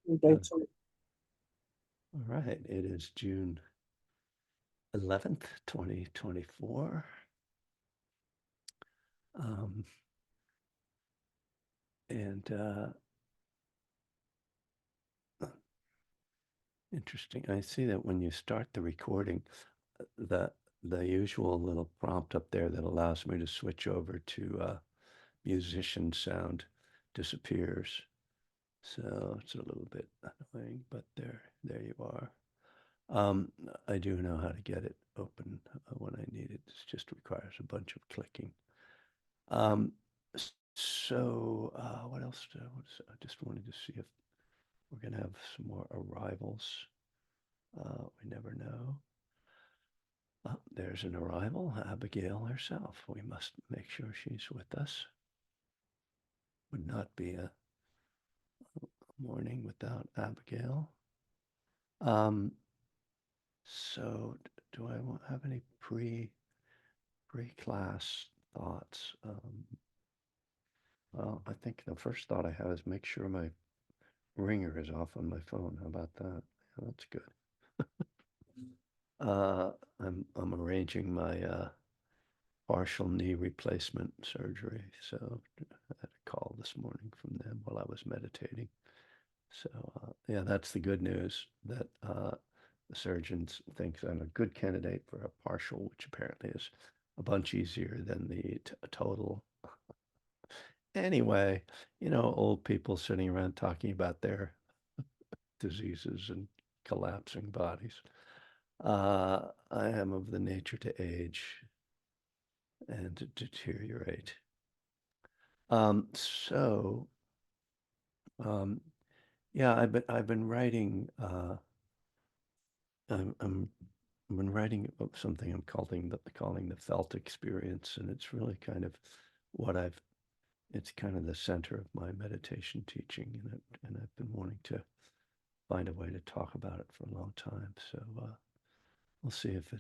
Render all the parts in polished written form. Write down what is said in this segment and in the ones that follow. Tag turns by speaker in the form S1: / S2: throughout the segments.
S1: Uh,
S2: All
S1: all right, it is June 11th, 2024. Um, and Interesting. I see that when you start the recording, the the usual little prompt up there that allows me to switch over to musician sound disappears. So it's a little bit annoying, but there you are. Um, I do know how to get it open when I need it. It just requires a bunch of clicking. Um, what else? I just wanted to see if we're going to have some more arrivals. We never know. There's an arrival, Abigail herself. We must make sure she's with us. Would not be a morning without Abigail. Um, do I have any pre-class thoughts? Well, I think the first thought I have is make sure my ringer is off on my phone. How about that? Yeah, that's good. Uh, I'm arranging my partial knee replacement surgery, so I had a call this morning from them while I was meditating. So yeah, that's the good news that the surgeons think I'm a good candidate for a partial, which apparently is a bunch easier than the total. Anyway, old people sitting around talking about their diseases and collapsing bodies. I am of the nature to age and to deteriorate. Um, so, um, yeah, I've been writing. I'm I've been writing about something I'm calling the felt experience, and it's really kind of what I've. It's kind of the center of my meditation teaching, and I've been wanting to find a way to talk about it for a long time. So we'll see if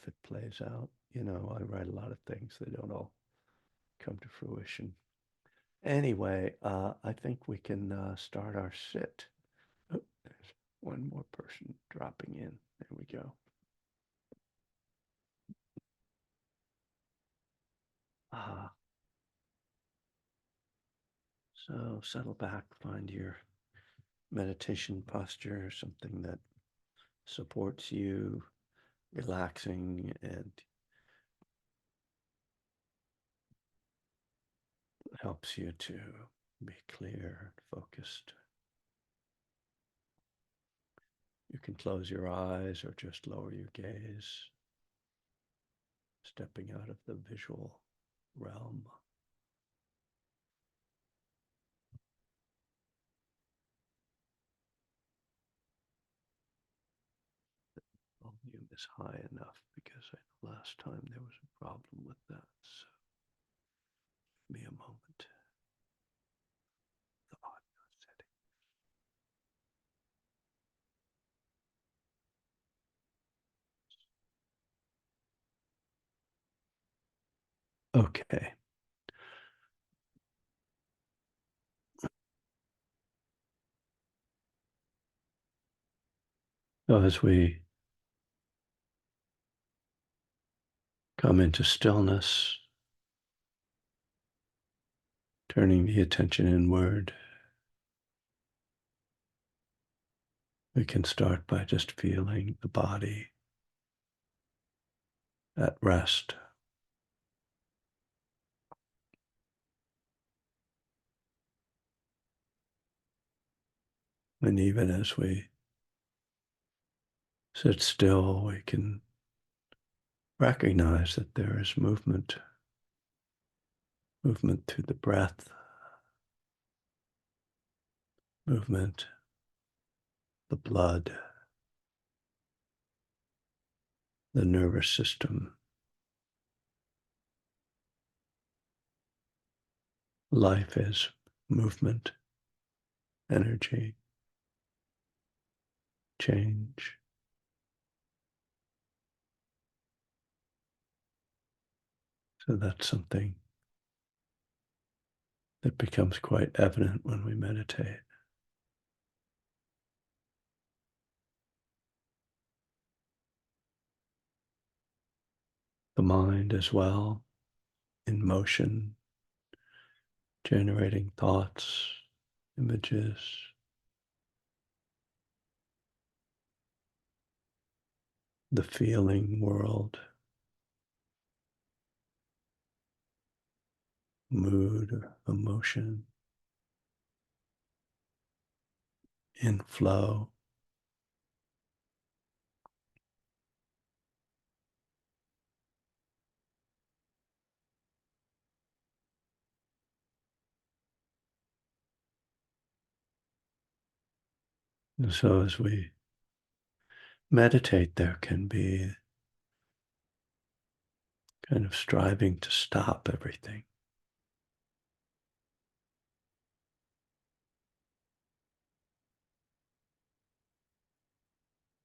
S1: it plays out. I write a lot of things; they don't all come to fruition. Anyway, I think we can start our sit. Oh, there's one more person dropping in. There we go. Ah, so settle back, find your meditation posture, something that supports you, relaxing and helps you to be clear, focused. You can close your eyes or just lower your gaze, stepping out of the visual realm. Volume is high enough because last time there was a problem with that. So give me a moment. The audio setting. Okay. So as we come into stillness, turning the attention inward, we can start by just feeling the body at rest. And even as we sit still, we can recognize that there is movement through the breath, movement, the blood, the nervous system. Life is movement, energy, change. So that's something that becomes quite evident when we meditate. the mind as well, in motion, generating thoughts, images, the feeling world, mood or emotion, in flow. And so as we meditate, there can be kind of striving to stop everything.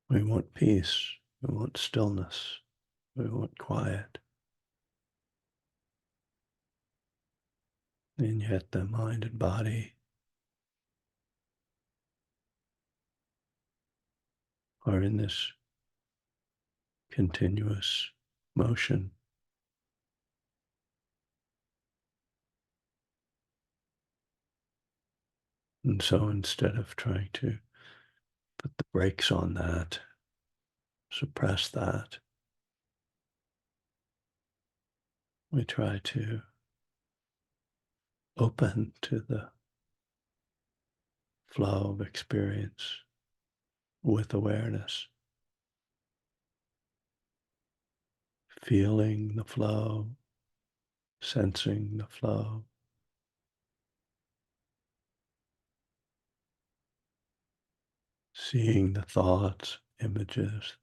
S1: We want peace. We want stillness. We want quiet. And yet the mind and body are in this continuous motion. And so instead of trying to put the brakes on that, suppress that, we try to open to the flow of experience with awareness, feeling the flow, sensing the flow, seeing the thoughts, images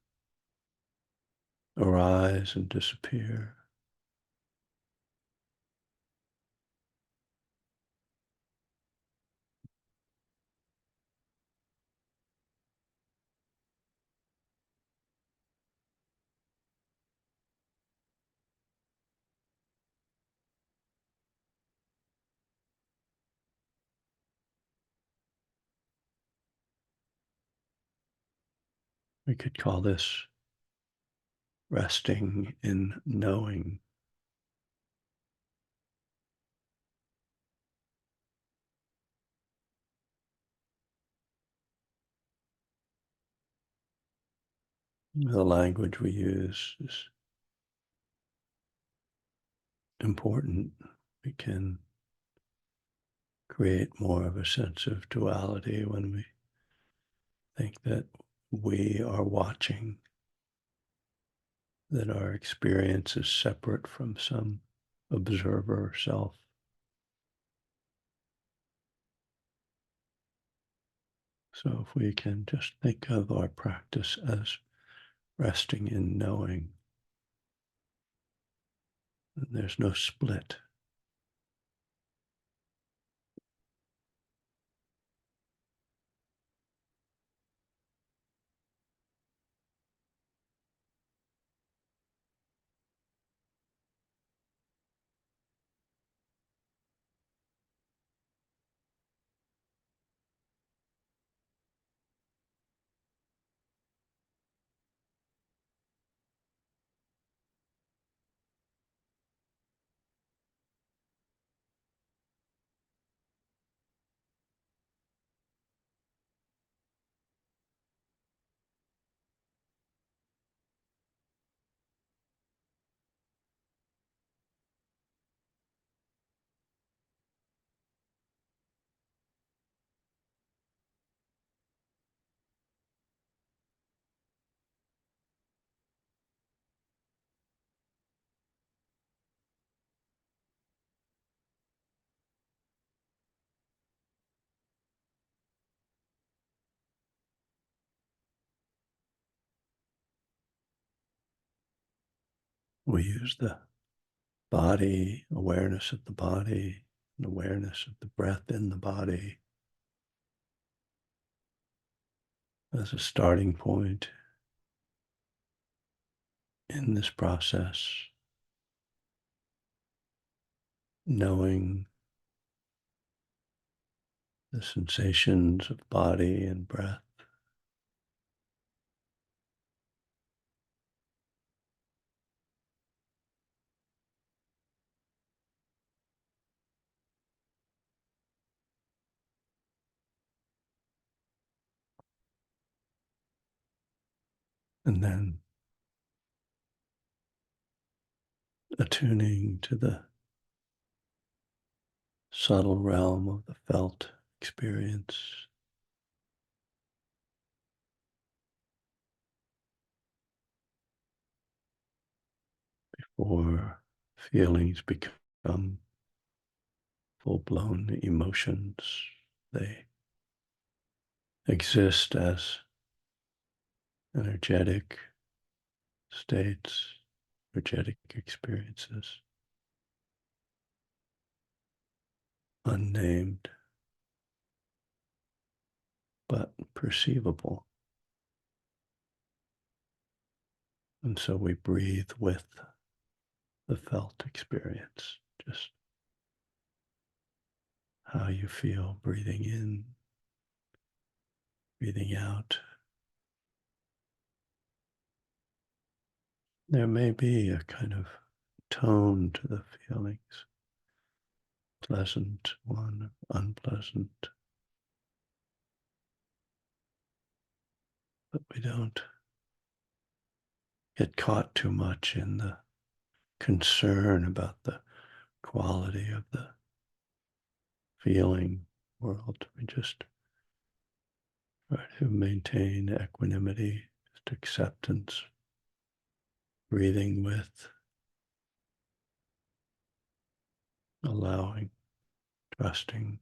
S1: arise and disappear. We could call this resting in knowing. The language we use is important. We can create more of a sense of duality when we think that we are watching, that our experience is separate from some observer self. So if we can just think of our practice as resting in knowing, then there's no split. We use the body, awareness of the body, and awareness of the breath in the body as a starting point in this process, knowing the sensations of body and breath. And then attuning to the subtle realm of the felt experience, or feelings become full-blown emotions. They exist as energetic states, energetic experiences, unnamed but perceivable. And so we breathe with the felt experience, just how you feel breathing in, breathing out. There may be a kind of tone to the feelings, pleasant one, unpleasant, but we don't get caught too much in the concern about the quality of the feeling world. We just try to maintain equanimity, just acceptance, breathing with, allowing, trusting.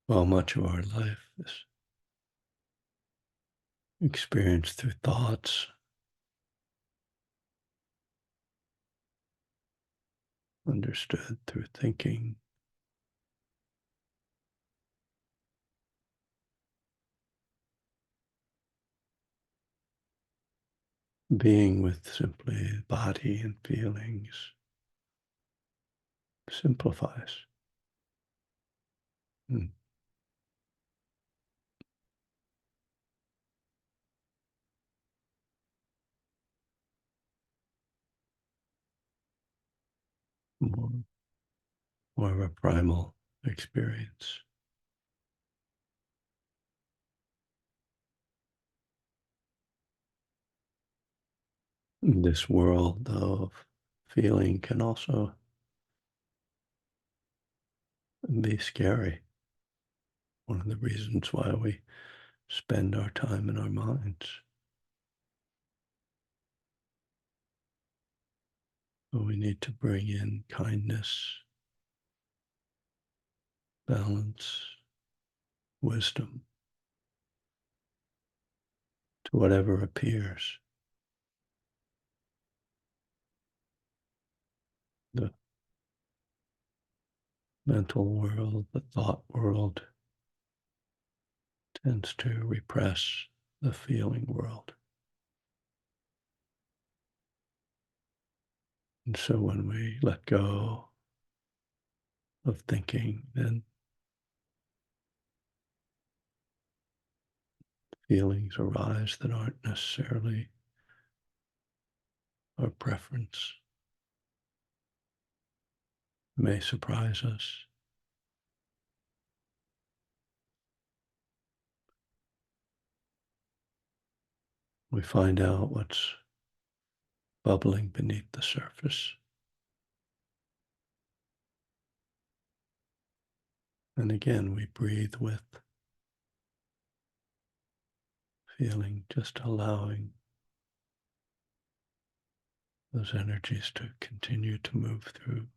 S1: While much of our life is experienced through thoughts, understood through thinking, being with simply body and feelings simplifies. And more, more of a primal experience. This world of feeling can also be scary. One of the reasons why we spend our time in our minds. But we need to bring in kindness, balance, wisdom to whatever appears. The mental world, the thought world tends to repress the feeling world. And so when we let go of thinking, then feelings arise that aren't necessarily our preference, may surprise us. We find out what's bubbling beneath the surface. And again, we breathe with feeling, just allowing those energies to continue to move through.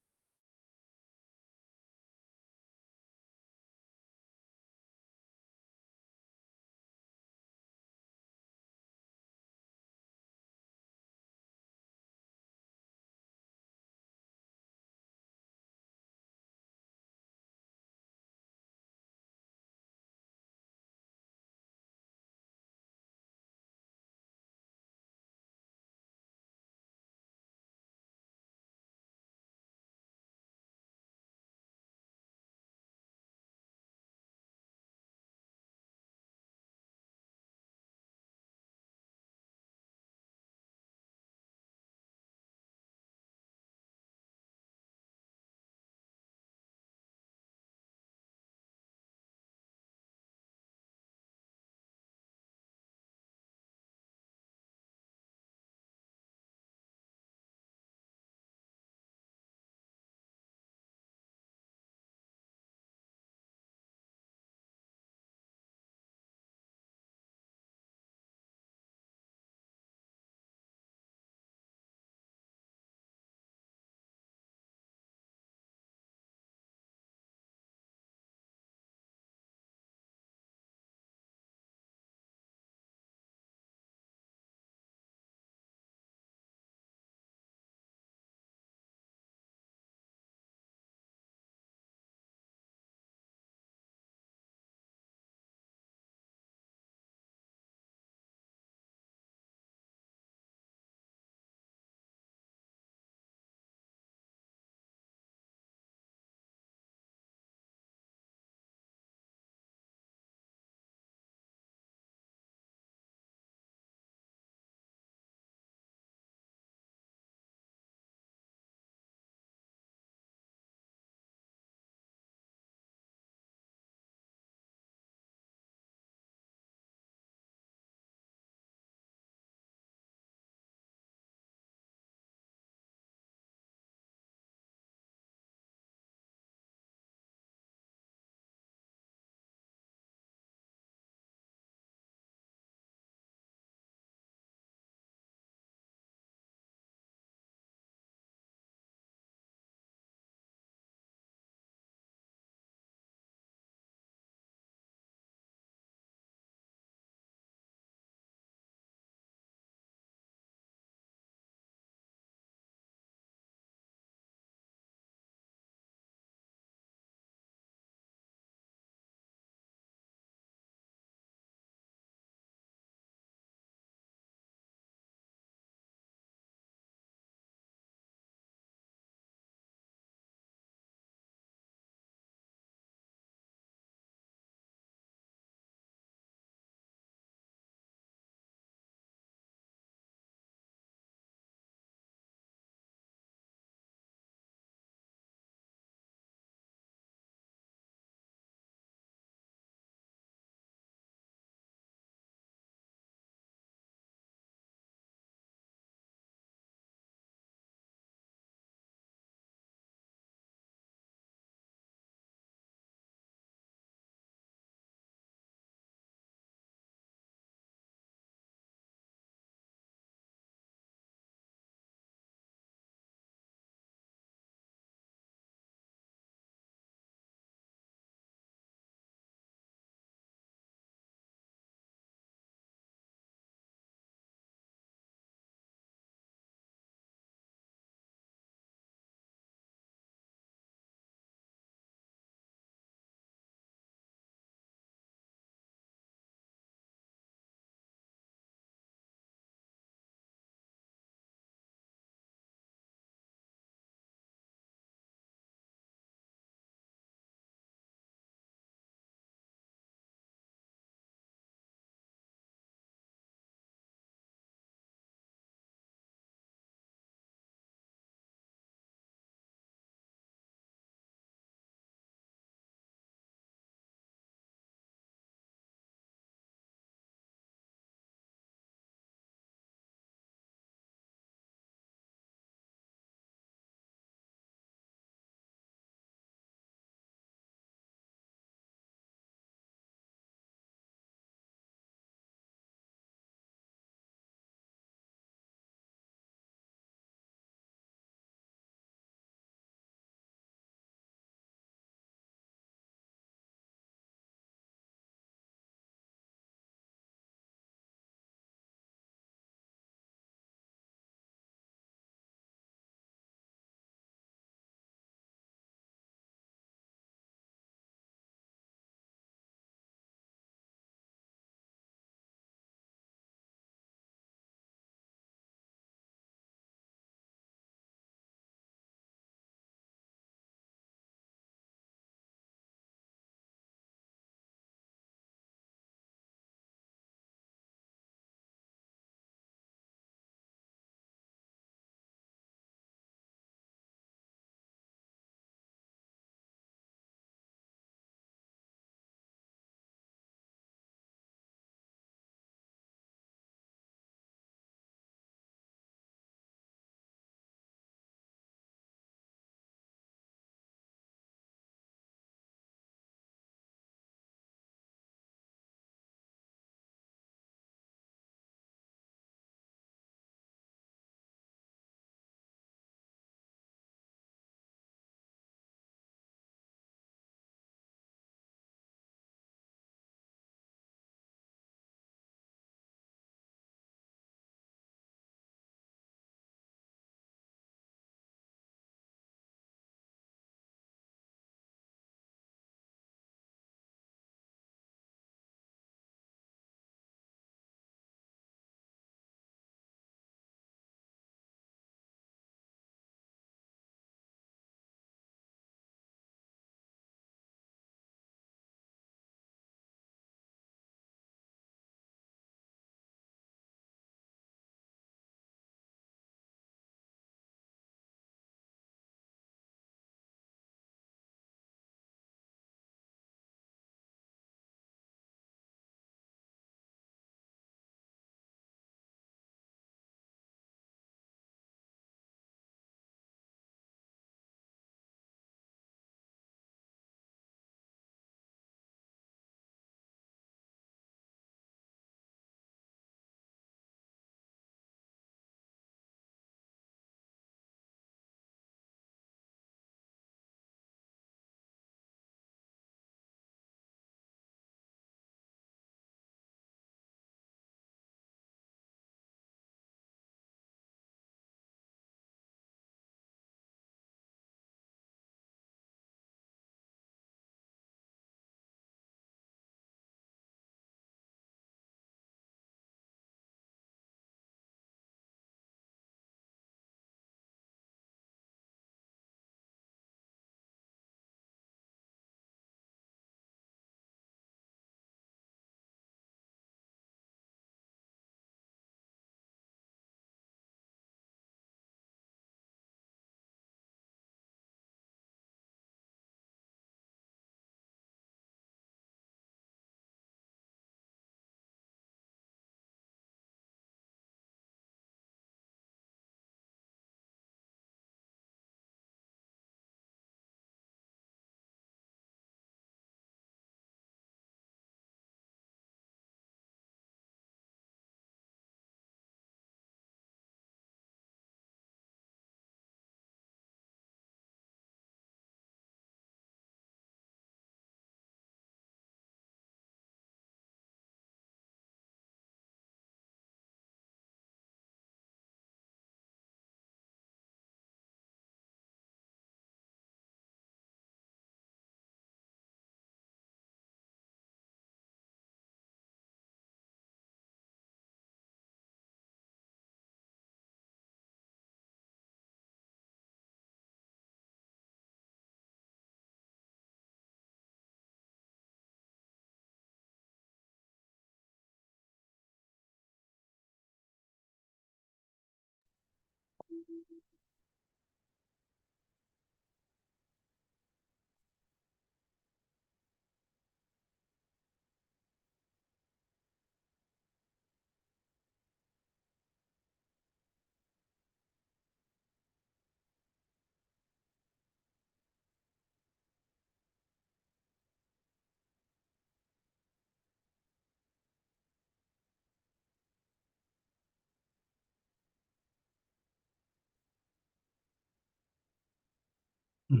S1: Hmm.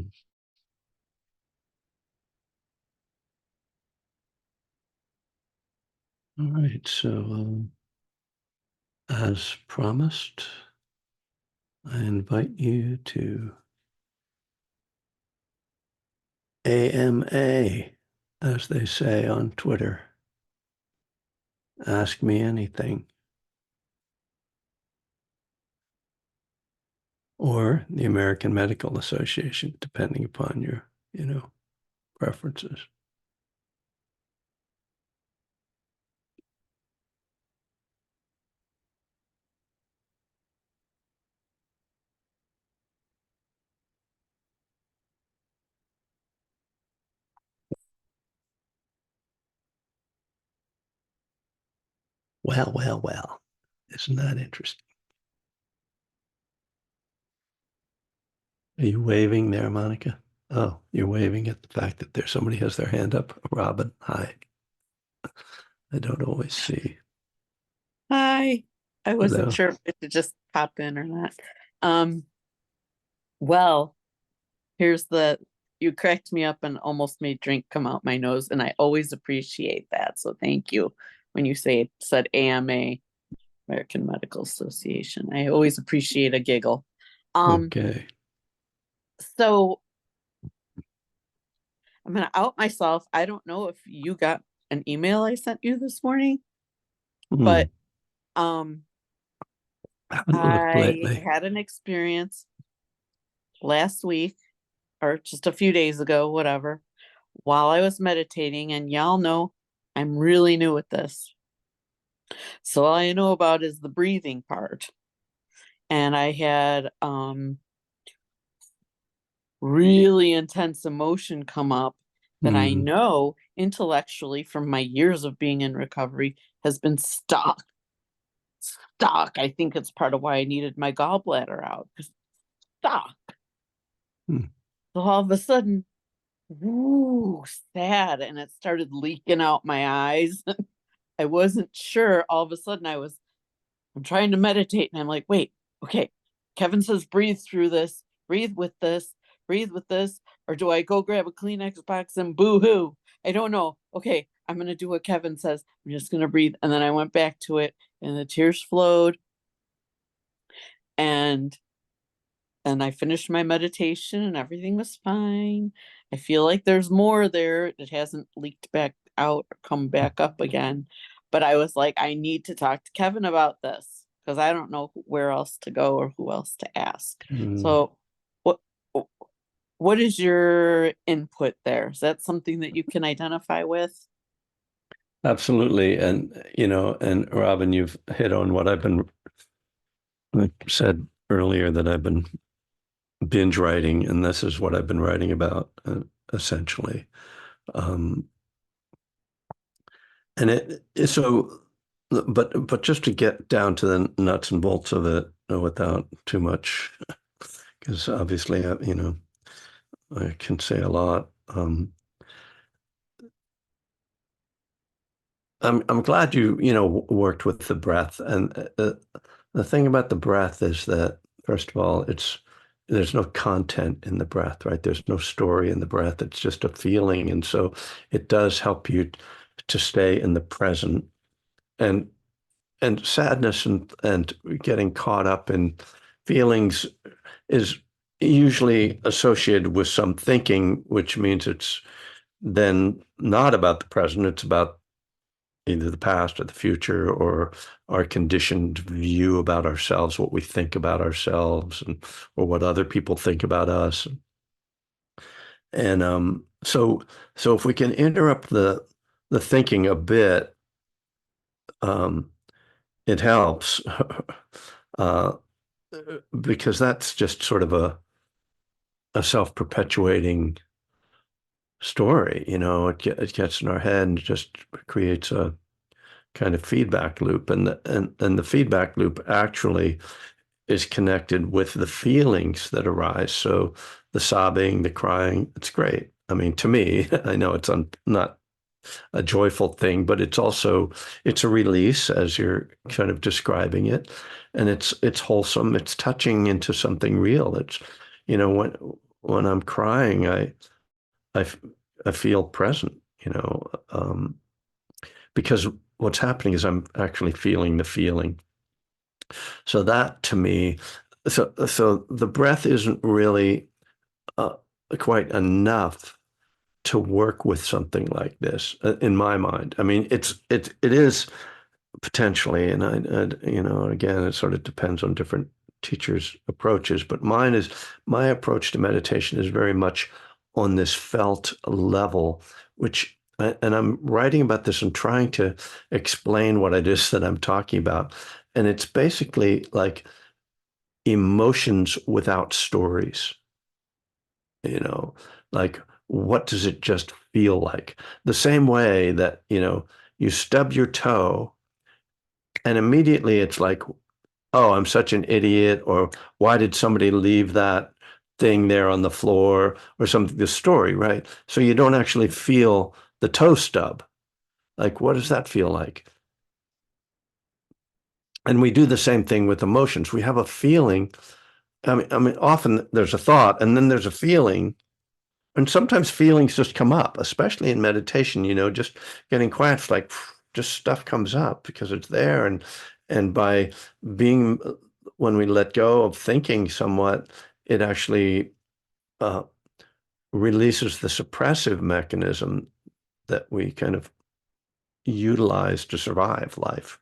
S1: All right. So, as promised, I invite you to AMA, as they say on Twitter. Ask me anything. Or the American Medical Association, depending upon your, preferences. Well, well, well. Isn't that interesting? Are you waving there, Monica? Oh, you're waving at the fact that there's somebody has their hand up. Robin, hi. I don't always see.
S2: Hi. I wasn't
S1: Hello.
S2: sure if it should just pop in or not. Um, well, here's the you cracked me up and almost made drink come out my nose, and I always appreciate that. So thank you when you said AMA, American Medical Association. I always appreciate a giggle. Um,
S1: Okay.
S2: so I'm gonna out myself. I don't know if you got an email I sent you this morning,
S1: Hmm.
S2: but um
S1: I haven't looked
S2: I
S1: lately.
S2: had an experience last week or just a few days ago, whatever, while I was meditating. And y'all know I'm really new at this. So all I know about is the breathing part. And I had really intense emotion come up that I
S1: Hmm.
S2: know intellectually from my years of being in recovery has been stuck. Stuck. I think it's part of why I needed my gallbladder out. Stuck.
S1: Hmm.
S2: So all of a sudden, woo, sad. And it started leaking out my eyes. I wasn't sure. All of a sudden, I'm trying to meditate and I'm like, wait, okay. Kevin says, breathe through this, breathe with this, breathe with this. Or do I go grab a Kleenex box and boo hoo? I don't know. Okay, I'm going to do what Kevin says. I'm just going to breathe. And then I went back to it and the tears flowed. And and I finished my meditation and everything was fine. I feel like there's more there. It hasn't leaked back out or come back up again. But I was like, I need to talk to Kevin about this because I don't know where else to go or who else to ask.
S1: Hmm.
S2: So what what is your input there? Is that something that you can identify with?
S1: Absolutely. And Robin, you've hit on what I said earlier that I've been binge writing, and this is what I've been writing about, essentially. Um, and but just to get down to the nuts and bolts of it without too much, because obviously, I can say a lot. I'm glad you worked with the breath, and the thing about the breath is that first of all, there's no content in the breath, right? There's no story in the breath. It's just a feeling, and so it does help you to stay in the present. And sadness and getting caught up in feelings is usually associated with some thinking, which means it's then not about the present. It's about either the past or the future or our conditioned view about ourselves, what we think about ourselves, and or what other people think about us. And so if we can interrupt the thinking a bit, um, it helps. Uh, because that's just sort of a self-perpetuating story, it gets in our head and just creates a kind of feedback loop. And the feedback loop actually is connected with the feelings that arise. So the sobbing, the crying, it's great. I mean, to me, I know it's not a joyful thing, but it's a release as you're kind of describing it. And it's wholesome. It's touching into something real. It's, when I'm crying, I, I feel present, because what's happening is I'm actually feeling the feeling. So that to me, so the breath isn't really uh, quite enough to work with something like this, in my mind. I mean, it is potentially, and again, it sort of depends on different teachers' approaches, but my approach to meditation is very much on this felt level, and I'm writing about this and trying to explain what it is that I'm talking about. And it's basically like emotions without stories, you know, like what does it just feel like? The same way that, you stub your toe and immediately it's like, oh, I'm such an idiot, or why did somebody leave that thing there on the floor, or something, the story, right? So you don't actually feel the toe stub. Like, what does that feel like? And we do the same thing with emotions. We have a feeling. I mean, often there's a thought and then there's a feeling. And sometimes feelings just come up, especially in meditation, just getting quiet, it's like just stuff comes up because it's there. And by being, when we let go of thinking somewhat, it actually uh, releases the suppressive mechanism that we kind of utilize to survive life,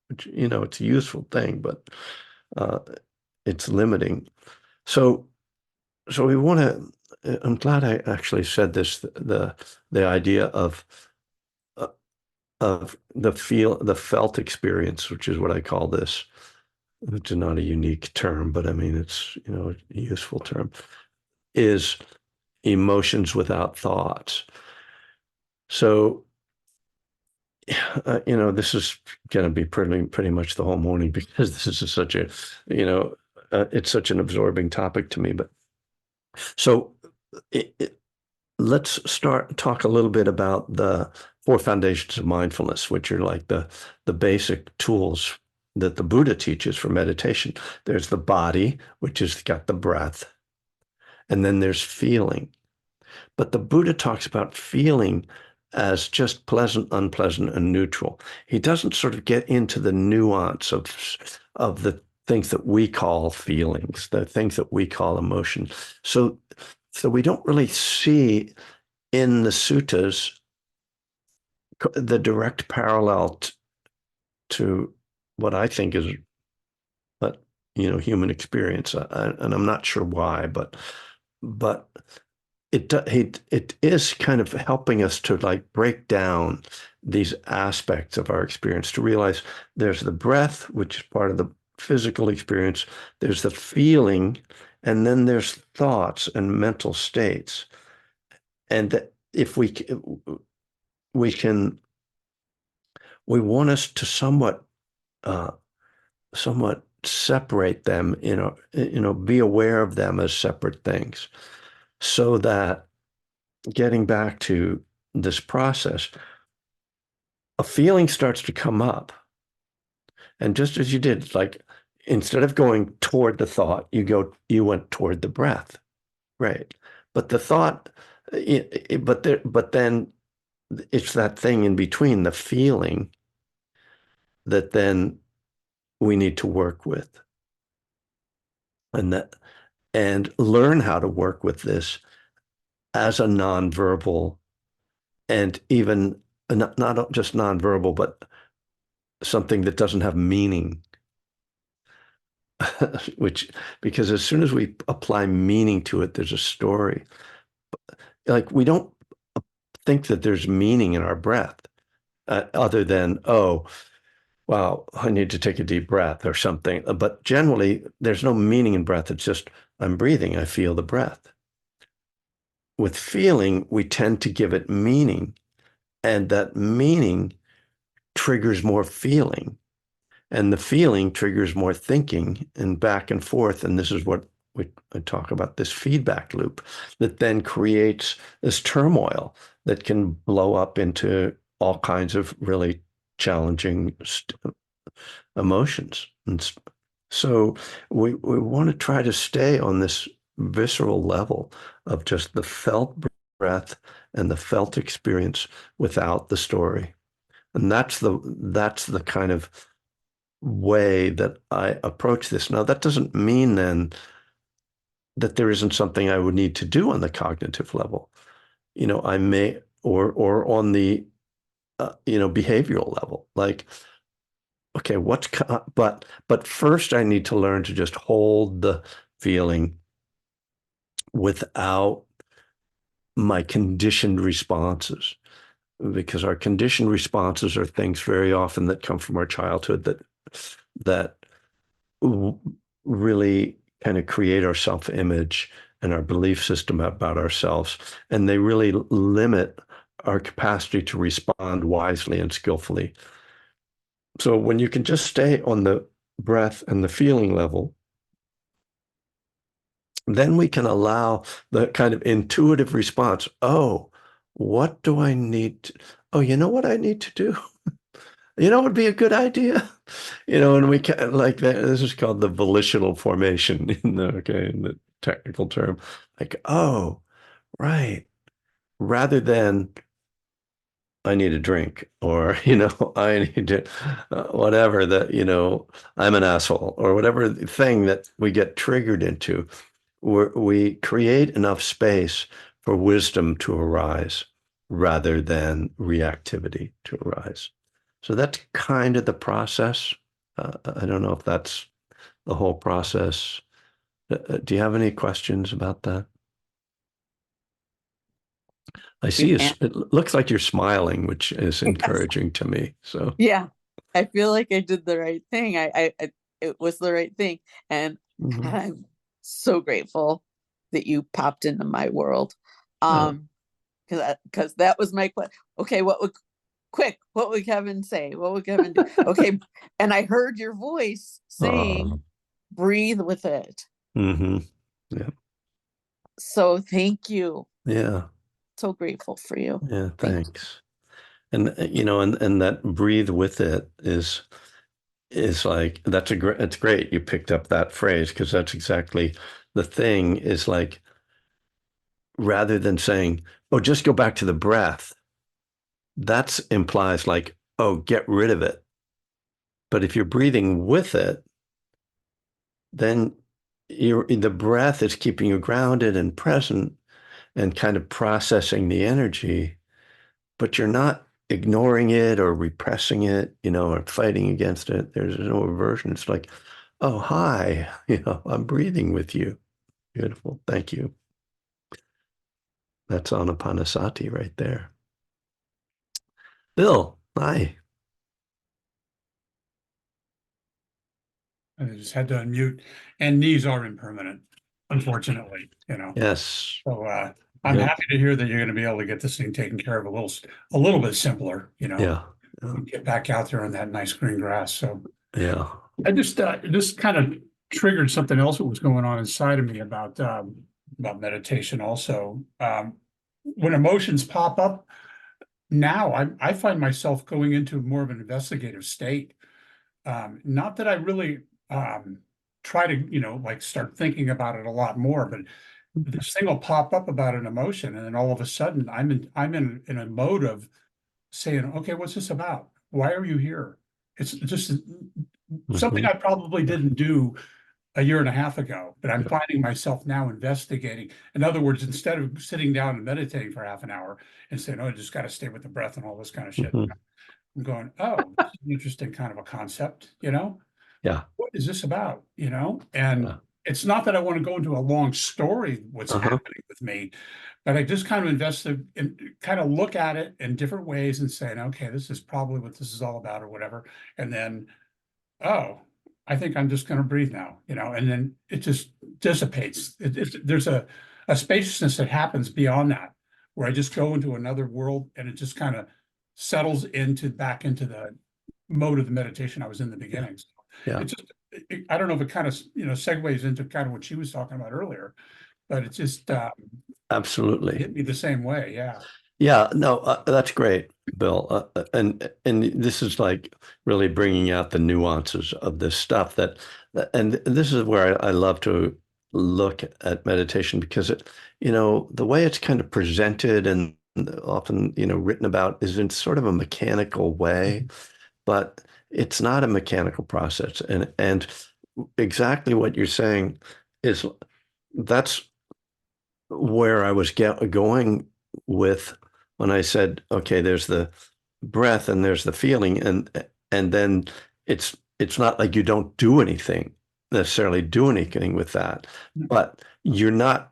S1: which, it's a useful thing, but uh, it's limiting. So, so we want to, I'm glad I actually said this, the idea uh, of the felt experience, which is what I call this, which is not a unique term, but I mean, it's, a useful term, is emotions without thoughts. So, this is going to be pretty much the whole morning because this is such a, you know, it's such an absorbing topic to me. But so it, let's talk a little bit about the four foundations of mindfulness, which are like the basic tools that the Buddha teaches for meditation. There's the body, which has got the breath, and then there's feeling. But the Buddha talks about feeling as just pleasant, unpleasant, and neutral. He doesn't sort of get into the nuance of the things that we call feelings, the things that we call emotion. So we don't really see in the suttas the direct parallel to what I think is, but human experience, and I'm not sure why, but it is kind of helping us to like break down these aspects of our experience to realize there's the breath, which is part of the physical experience, there's the feeling, and then there's thoughts and mental states, and that if we can we want us to uh, somewhat separate them, be aware of them as separate things, so that getting back to this process, a feeling starts to come up. And just as you did, like instead of going toward the thought, you went toward the breath. Right. But the thought, but then it's that thing in between, the feeling, that then we need to work with, and learn how to work with this as a nonverbal, and even not just nonverbal, but something that doesn't have meaning. Which, because as soon as we apply meaning to it, there's a story. Like we don't think that there's meaning in our breath, other than, oh, well, I need to take a deep breath or something. But generally, there's no meaning in breath. It's just I'm breathing. I feel the breath. With feeling, we tend to give it meaning, and that meaning triggers more feeling, and the feeling triggers more thinking and back and forth. And this is what I talk about, this feedback loop that then creates this turmoil that can blow up into all kinds of really challenging emotions. And so we want to try to stay on this visceral level of just the felt breath and the felt experience without the story. And that's the kind of way that I approach this. Now, that doesn't mean then that there isn't something I would need to do on the cognitive level. I may, or on the, behavioral level. Like, okay, but first I need to learn to just hold the feeling without my conditioned responses, because our conditioned responses are things very often that come from our childhood that really kind of create our self-image and our belief system about ourselves, and they really limit our capacity to respond wisely and skillfully. So when you can just stay on the breath and the feeling level, then we can allow the kind of intuitive response. Oh, what do I need to, oh, you know what I need to do? It would be a good idea. And we can like that. This is called the volitional formation in the technical term. Like, oh, right. Rather than I need a drink or, I need to, whatever that, I'm an asshole or whatever thing that we get triggered into, we create enough space for wisdom to arise rather than reactivity to arise. So that's kind of the process. I don't know if that's the whole process. Do you have any questions about that? I see
S2: You
S1: you.
S2: and
S1: It looks like you're smiling, which is
S2: yes,
S1: encouraging to me. So,
S2: yeah, I feel like I did the right thing. It was the right thing, and God,
S1: mhm.
S2: I'm so grateful that you popped into my world.
S1: Yeah.
S2: Because that was my question. Okay, what would Kevin say? What would Kevin do? Okay, and I heard your voice
S1: Uh,
S2: saying, "Breathe with it."
S1: hmm. Yeah.
S2: So thank you.
S1: Yeah.
S2: So grateful for you.
S1: Yeah.
S2: Thank
S1: Thanks. And and that breathe with it is like it's great you picked up that phrase because that's exactly the thing is like rather than saying, oh, just go back to the breath, that implies like, oh, get rid of it. But if you're breathing with it, then the breath is keeping you grounded and present and kind of processing the energy, but you're not ignoring it or repressing it, or fighting against it. There's no aversion. It's like, oh, hi, I'm breathing with you. Beautiful. Thank you. That's Anapanasati right there. Bill, hi.
S3: I just had to unmute. And knees are impermanent, unfortunately.
S1: Yes.
S3: So I'm
S1: Yep.
S3: happy to hear that you're going to be able to get this thing taken care of a little bit simpler.
S1: Yeah. Yeah.
S3: Get back out there on that nice green grass. So
S1: Yeah.
S3: I just kind of triggered something else that was going on inside of me about meditation also. When emotions pop up, now I find myself going into more of an investigative state. Not that I really try to, like start thinking about it a lot more, but this thing will pop up about an emotion, and then all of a sudden I'm in a mode of saying, okay, what's this about? Why are you here? It's just something
S1: Hmm.
S3: I probably didn't do a year and a half ago, but I'm
S1: Yeah.
S3: finding myself now investigating. In other words, instead of sitting down and meditating for half an hour and saying, oh, I just got to stay with the breath and all this kind of shit,
S1: Hmm.
S3: I'm going, oh, this is an interesting kind of a concept.
S1: Yeah.
S3: What is this about? And
S1: Yeah.
S3: it's not that I want to go into a long story, what's happening with me, but I just kind of invested and kind of look at it in different ways and saying, okay, this is probably what this is all about or whatever. And then, oh, I think I'm just going to breathe now, and then it just dissipates. There's a spaciousness that happens beyond that, where I just go into another world and it just kind of settles back into the mode of the meditation I was in the beginning. So
S1: Yeah.
S3: it's just, I don't know if it kind of, segues into kind of what she was talking about earlier, but it just
S1: Absolutely.
S3: hit me the same way. Yeah.
S1: Yeah, no, that's great, Bill. And this is like really bringing out the nuances of this stuff and this is where I love to look at meditation because the way it's kind of presented and often, written about is in sort of a mechanical way, but it's not a mechanical process. And exactly what you're saying is that's where I was going with when I said, okay, there's the breath and there's the feeling, and then it's not like you don't necessarily do anything with that, but you're not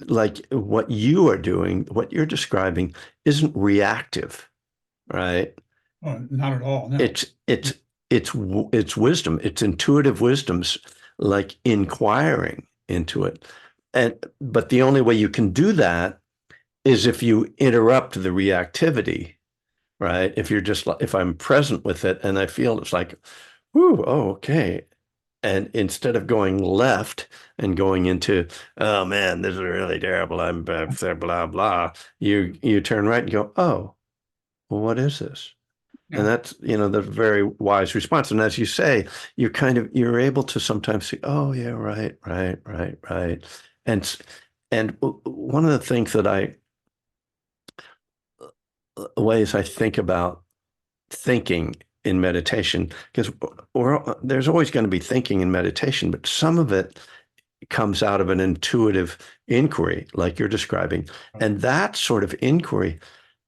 S1: like what you are doing, what you're describing isn't reactive, right?
S3: Oh, not at all. No.
S1: It's wisdom, it's intuitive wisdoms, like inquiring into it. But the only way you can do that is if you interrupt the reactivity, right? If I'm present with it and I feel it's like, whoo, oh, okay. And instead of going left and going into, oh man, this is really terrible, I'm blah, blah, blah, you turn right and go, oh, well, what is this?
S3: Yeah.
S1: And that's, the very wise response. And as you say, you're able to sometimes say, oh yeah, right, right, right, right. And one of the things ways I think about thinking in meditation, because there's always going to be thinking in meditation, but some of it comes out of an intuitive inquiry, like you're describing. And that sort of inquiry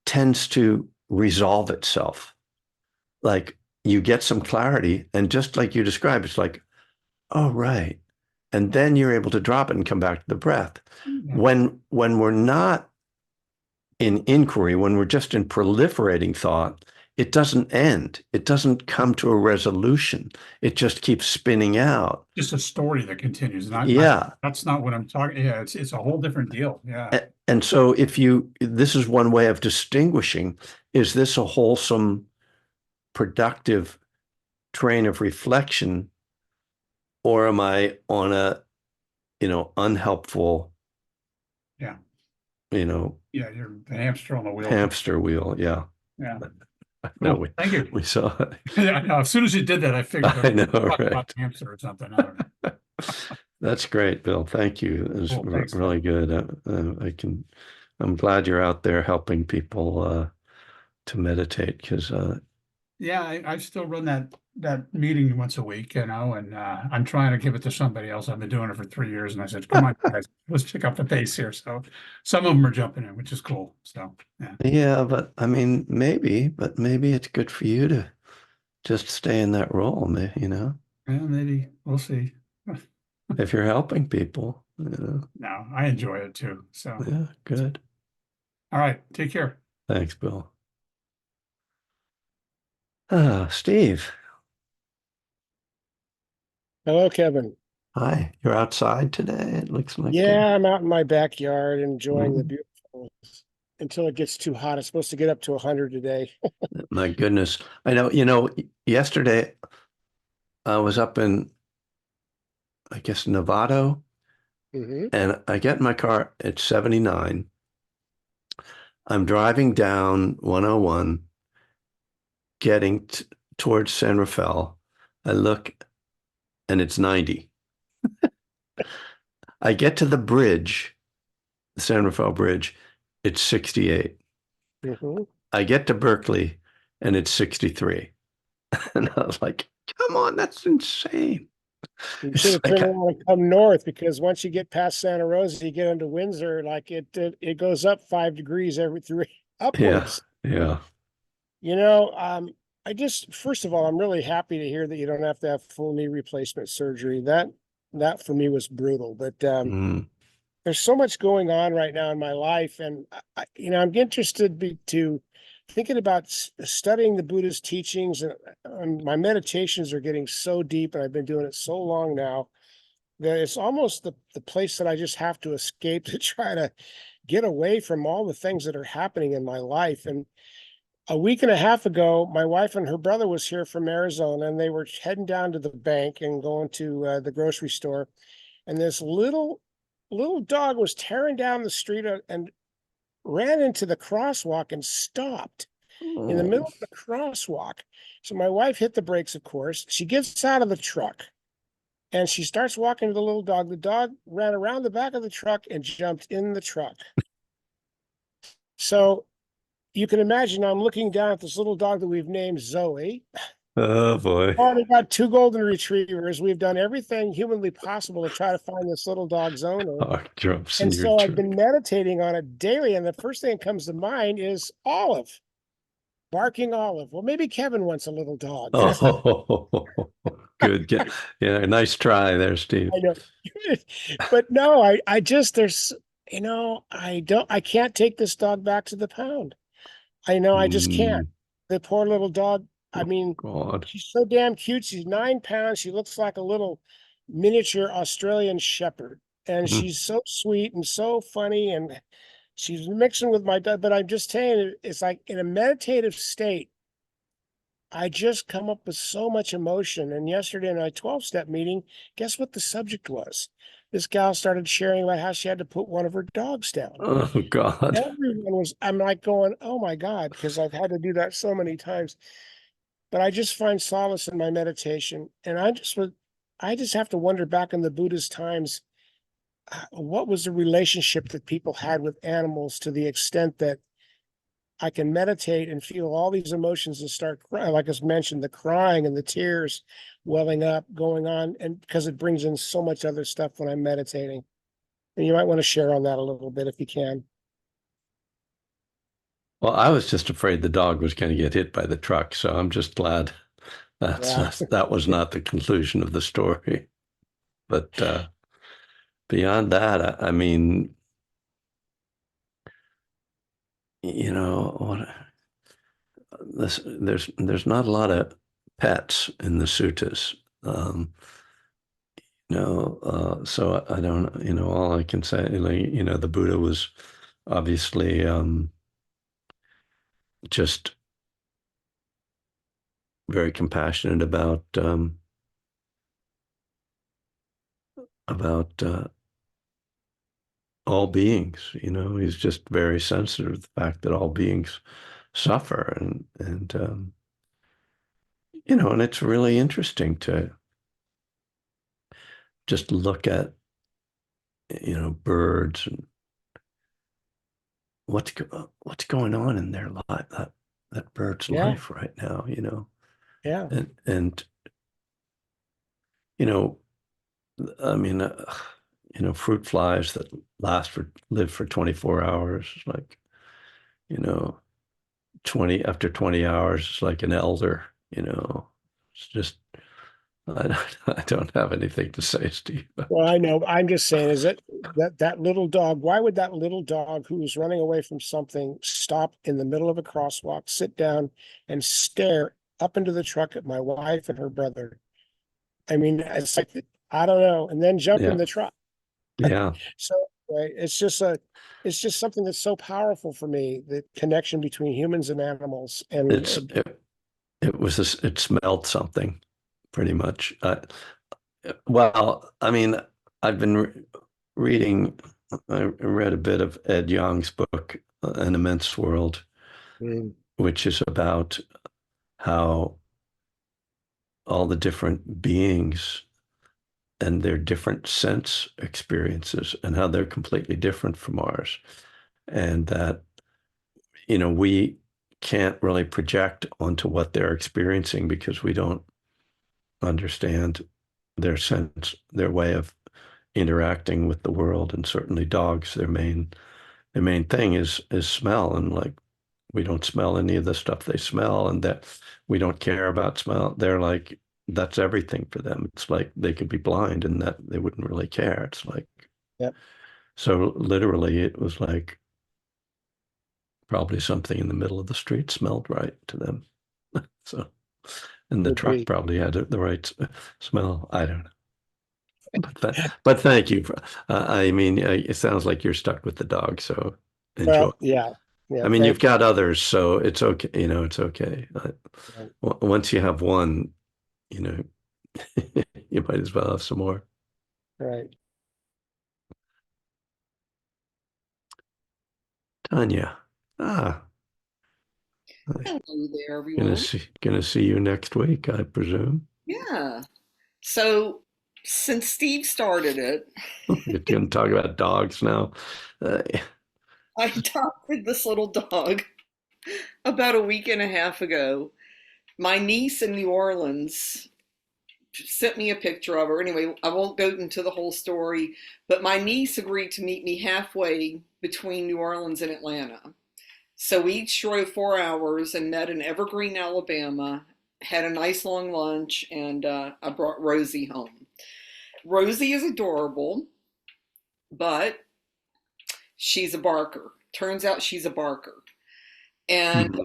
S1: tends to resolve itself. Like you get some clarity, and just like you described, it's like, oh, right. And then you're able to drop it and come back to the breath.
S3: Yeah.
S1: When we're not in inquiry, when we're just in proliferating thought, it doesn't end. It doesn't come to a resolution. It just keeps spinning out.
S3: Just a story that continues.
S1: Yeah.
S3: That's not what I'm talking. Yeah, it's a whole different deal. Yeah.
S1: And so this is one way of distinguishing, is this a wholesome, productive train of reflection, or am I on a, unhelpful,
S3: Yeah.
S1: Yeah,
S3: You're the hamster on the wheel.
S1: hamster wheel. Yeah.
S3: Yeah.
S1: No,
S3: Cool. Thank you.
S1: we saw it.
S3: Yeah, no, as soon as you did that, I figured
S1: I know,
S3: talk
S1: right?
S3: about the hamster or something. I don't know.
S1: That's great, Bill. Thank you. It was
S3: Cool, thanks,
S1: really good. I'm glad you're out there helping people to meditate because
S3: Yeah, I still run that meeting once a week, and I'm trying to give it to somebody else. I've been doing it for 3 years, and I said, "Come on, guys, let's pick up the pace here." So some of them are jumping in, which is cool. So yeah,
S1: yeah, but I mean, maybe it's good for you to just stay in that role,
S3: maybe we'll see.
S1: if you're helping people,
S3: No, I enjoy it too. So
S1: Yeah, good.
S3: all right, take care.
S1: Thanks, Bill. Steve.
S4: Hello, Kevin.
S1: Hi, you're outside today. It looks like
S4: Yeah, I'm out in my backyard enjoying the
S1: Mhm.
S4: beautiful until it gets too hot. It's supposed to get up to 100 today.
S1: My goodness. I know, yesterday I was up in, I guess, Novato,
S4: hmm
S1: and I get in my car at 79. I'm driving down 101, getting towards San Rafael. I look and it's 90. I get to the bridge, the San Rafael Bridge, it's 68.
S4: hmm
S1: I get to Berkeley and it's 63. And I was like, come on, that's insane.
S4: You
S1: It's
S4: should have
S1: like,
S4: turned around and come north because once you get past Santa Rosa, you get into Windsor, like it goes up 5 degrees every three
S1: yeah,
S4: upwards.
S1: yeah.
S4: You know, I just first of all, I'm really happy to hear that you don't have to have full knee replacement surgery. that for me was brutal. But
S1: Mm.
S4: there's so much going on right now in my life, and I'm interested to thinking about studying the Buddha's teachings, and my meditations are getting so deep, and I've been doing it so long now that it's almost the place that I just have to escape to try to get away from all the things that are happening in my life. And a week and a half ago, my wife and her brother was here from Arizona, and they were heading down to the bank and going to the grocery store. And this little dog was tearing down the street and ran into the crosswalk and stopped in the middle
S1: Oh.
S4: of the crosswalk. So my wife hit the brakes, of course. She gets out of the truck and she starts walking to the little dog. The dog ran around the back of the truck and jumped in the truck. So you can imagine I'm looking down at this little dog that we've named Zoe.
S1: Oh boy.
S4: Already got 2 golden retrievers. We've done everything humanly possible to try to find this little dog's owner.
S1: Dog jumps in
S4: And
S1: your
S4: so I've
S1: truck.
S4: been meditating on it daily. And the first thing that comes to mind is Olive, barking Olive. Well, maybe Kevin wants a little dog.
S1: Oh, good. Yeah, nice try there, Steve.
S4: I know. But no, I just, I can't take this dog back to the pound. I know I just can't.
S1: Mm.
S4: The poor little dog. I
S1: Oh,
S4: mean,
S1: God.
S4: she's so damn cute. She's 9 pounds. She looks like a little miniature Australian shepherd. And
S1: Mm.
S4: she's so sweet and so funny. And she's mixing with my dog. But I'm just saying, it's like in a meditative state, I just come up with so much emotion. And yesterday in my 12-step meeting, guess what the subject was? This gal started sharing about how she had to put one of her dogs down.
S1: Oh, God.
S4: Everyone was, I'm like going, oh my God, because I've had to do that so many times. But I just find solace in my meditation. And I just have to wonder back in the Buddha's times, what was the relationship that people had with animals to the extent that I can meditate and feel all these emotions and start crying, like I mentioned, the crying and the tears welling up, going on, and because it brings in so much other stuff when I'm meditating. And you might want to share on that a little bit if you can.
S1: Well, I was just afraid the dog was going to get hit by the truck, so I'm just glad
S4: Yeah.
S1: that was not the conclusion of the story. But beyond that, I mean, what there's not a lot of pets in the suttas. So I don't, all I can say, like, the Buddha was obviously just very compassionate about all beings. He's just very sensitive to the fact that all beings suffer, and it's really interesting to just look at birds and what's going on in their life, that bird's
S4: Yeah.
S1: life right now,
S4: Yeah.
S1: and you know I mean, fruit flies that live for 24 hours, like, you know, 20 hours, it's like an elder, it's just, I don't have anything to say, Steve.
S4: Well, I know. I'm just saying, is it that little dog? Why would that little dog who was running away from something stop in the middle of a crosswalk, sit down, and stare up into the truck at my wife and her brother? I mean, it's like, I don't know, and then jump in
S1: Yeah,
S4: the truck.
S1: yeah.
S4: So right, it's just something that's so powerful for me, the connection between humans and animals. And
S1: It's it smelled something pretty much. Well, I mean, I've been reading, I read a bit of Ed Yong's book, An Immense World,
S4: Mm,
S1: which is about how all the different beings and their different sense experiences and how they're completely different from ours. And that, we can't really project onto what they're experiencing because we don't understand their sense, their way of interacting with the world. And certainly dogs, their main thing is smell. And like, we don't smell any of the stuff they smell, and that we don't care about smell. They're like that's everything for them. It's like they could be blind and that they wouldn't really care. It's like,
S4: Yep.
S1: so literally it was like probably something in the middle of the street smelled right to them. So, and the
S4: Would
S1: truck
S4: be.
S1: probably had the right smell. I don't know. But thank you for, I mean, it sounds like you're stuck with the dog, so enjoy.
S4: Well, yeah, yeah.
S1: I mean, you've
S4: Thank you.
S1: got others, so it's okay. It's okay.
S4: Right.
S1: Once you have one, you know, you might as well have some more.
S4: Right.
S1: Tanya, ah,
S5: Hello there, everyone.
S1: gonna see you next week, I presume.
S5: Yeah. So, since Steve started it,
S1: You're gonna talk about dogs now. Uh,
S5: I adopted this little dog about a week and a half ago. My niece in New Orleans sent me a picture of her. Anyway, I won't go into the whole story, but my niece agreed to meet me halfway between New Orleans and Atlanta. So we each drove 4 hours and met in Evergreen, Alabama, had a nice long lunch, and I brought Rosie home. Rosie is adorable, but she's a barker. Turns out she's a barker. And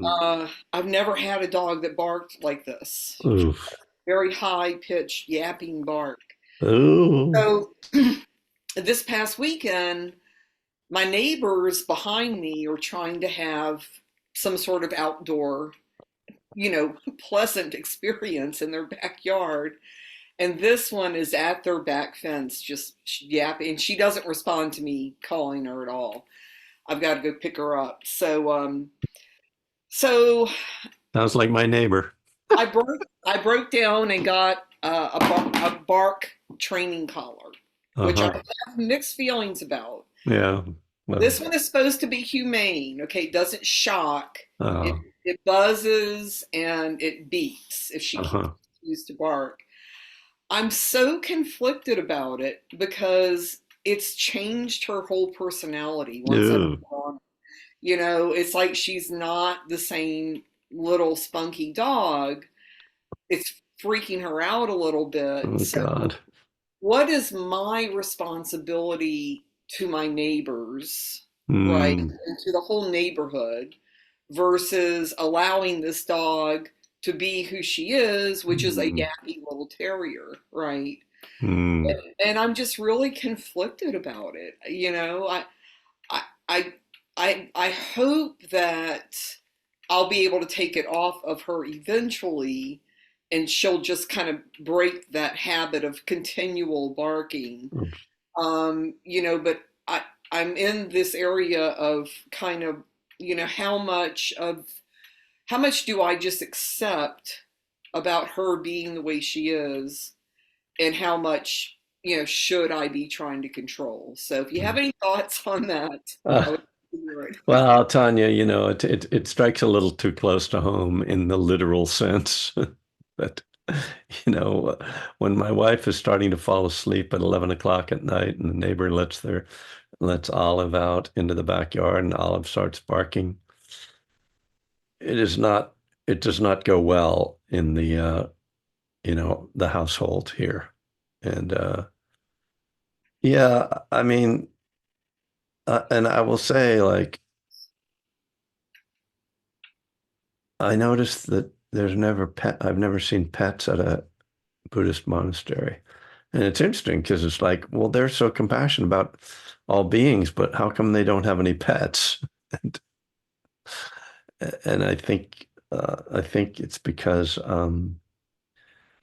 S5: I've never had a dog that barked like this.
S1: oof.
S5: Very high pitched yapping bark.
S1: Oh,
S5: So this past weekend, my neighbors behind me are trying to have some sort of outdoor, pleasant experience in their backyard. And this one is at their back fence, just yapping. And she doesn't respond to me calling her at all. I've got to go pick her up. So
S1: sounds like my neighbor.
S5: I broke down and got a bark training collar, which I have mixed feelings about.
S1: Yeah. Well,
S5: This one is supposed to be humane. Okay, it doesn't shock.
S1: oh,
S5: It buzzes and it beats if she continues to bark. I'm so conflicted about it because it's changed her whole personality once I put
S1: no.
S5: it on. It's like she's not the same little spunky dog. It's freaking her out a little bit.
S1: Oh,
S5: So,
S1: God.
S5: what is my responsibility to my neighbors, right,
S1: Hmm.
S5: and to the whole neighborhood versus allowing this dog to be who she is, which is a yappy little terrier, right?
S1: Hmm.
S5: And I'm just really conflicted about it. I I I hope that I'll be able to take it off of her eventually and she'll just kind of break that habit of continual barking. But I'm in this area of kind of, how much do I just accept about her being the way she is and how much, should I be trying to control? So if you have any thoughts on that, I would hear it.
S1: Well, Tanya, it strikes a little too close to home in the literal sense that, when my wife is starting to fall asleep at 11 o'clock at night and the neighbor lets Olive out into the backyard and Olive starts barking, it is not, it does not go well in the household here. And, yeah, I mean, and I will say, like, I noticed that I've never seen pets at a Buddhist monastery. And it's interesting because it's like, well, they're so compassionate about all beings, but how come they don't have any pets? And, and I think it's because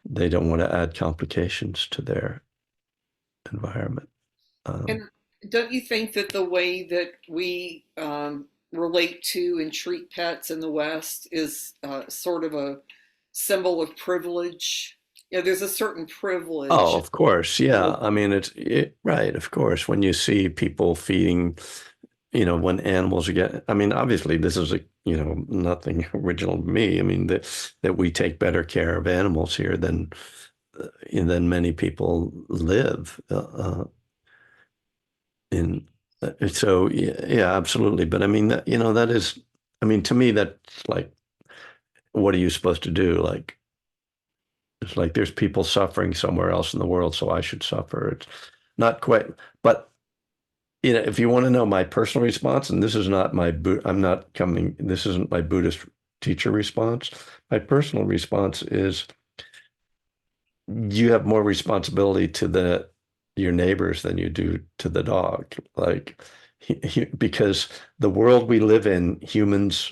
S1: they don't want to add complications to their environment.
S5: And don't you think that the way that we relate to and treat pets in the West is sort of a symbol of privilege? There's a certain privilege.
S1: Oh, of course. Yeah. I mean, right. Of course, when you see people feeding, when animals I mean, obviously this is nothing original to me. I mean, that we take better care of animals here than many people live. So yeah, absolutely. But I mean, that is, I mean, to me, that's like, what are you supposed to do? Like, It's like there's people suffering somewhere else in the world, so I should suffer. It's not quite, but if you want to know my personal response, and this is not I'm not coming, this isn't my Buddhist teacher response. My personal response is you have more responsibility to your neighbors than you do to the dog. Like, because the world we live in, humans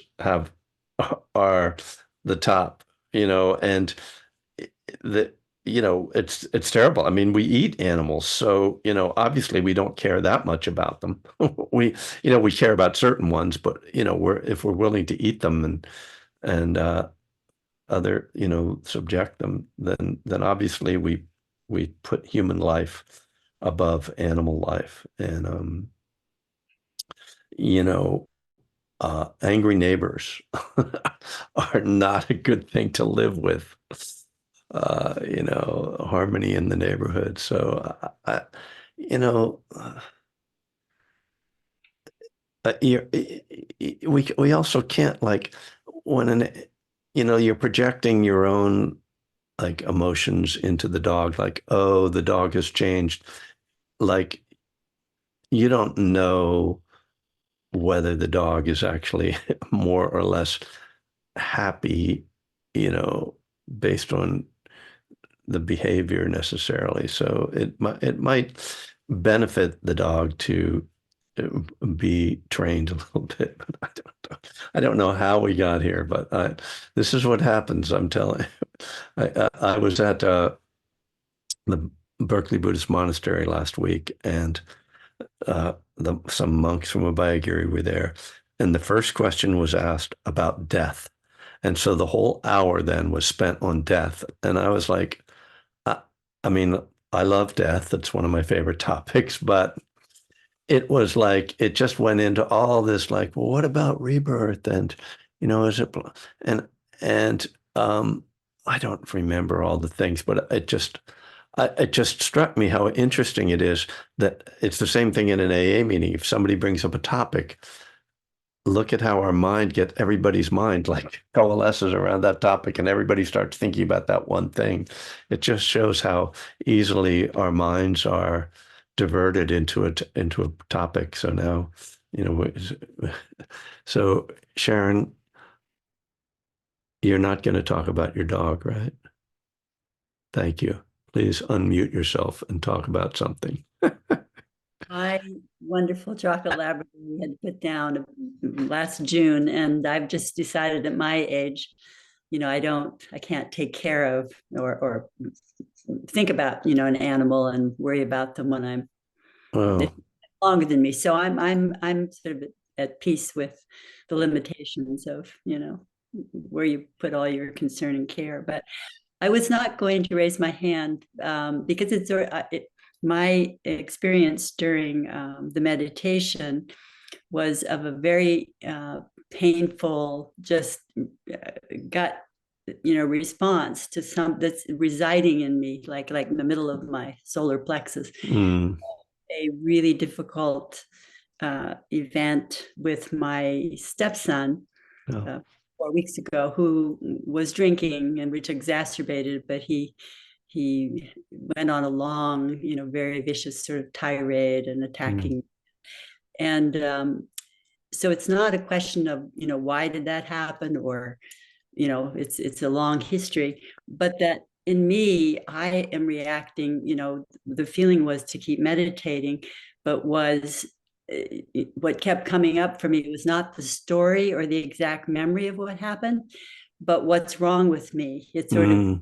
S1: are the top, and the it's terrible. I mean, we eat animals, so obviously we don't care that much about them. We care about certain ones, but if we're willing to eat them and other subject them, then obviously we put human life above animal life. And you know angry neighbors are not a good thing to live with. Harmony in the neighborhood. So you know we also can't, like, when you're projecting your own, like, emotions into the dog, like, oh, the dog has changed. Like, you don't know whether the dog is actually more or less happy, based on the behavior necessarily. So it might benefit the dog to be trained a little bit. But I don't know how we got here, but this is what happens. I'm telling you. I was at the Berkeley Buddhist Monastery last week, and some monks from Abhayagiri were there, and the first question was asked about death. And so the whole hour then was spent on death. And I was like, I mean, I love death. It's one of my favorite topics, but it was like, it just went into all this, like, well, what about rebirth? And, is it, and I don't remember all the things, but it just struck me how interesting it is that it's the same thing in an AA meeting. If somebody brings up a topic, look at how our everybody's mind, like, coalesces around that topic, and everybody starts thinking about that one thing. It just shows how easily our minds are diverted into a topic. So now, so Sharon, you're not going to talk about your dog, right? Thank you. Please unmute yourself and talk about something.
S6: My wonderful chocolate Labrador we had put down last June, and I've just decided at my age, I can't take care of or think about, an animal and worry about them when I'm longer than me. So I'm sort of at peace with the limitations of, where you put all your concern and care. But I was not going to raise my hand because my experience during the meditation was of a very painful, just gut, response to some that's residing in me, like in the middle of my solar plexus. A really difficult event with my stepson 4 weeks ago, who was drinking, and which exacerbated, but he went on a long, very vicious sort of tirade and attacking. And so it's not a question of, why did that happen, or, it's a long history, but that in me, I am reacting, the feeling was to keep meditating, but what kept coming up for me was not the story or the exact memory of what happened, but what's wrong with me. It's sort of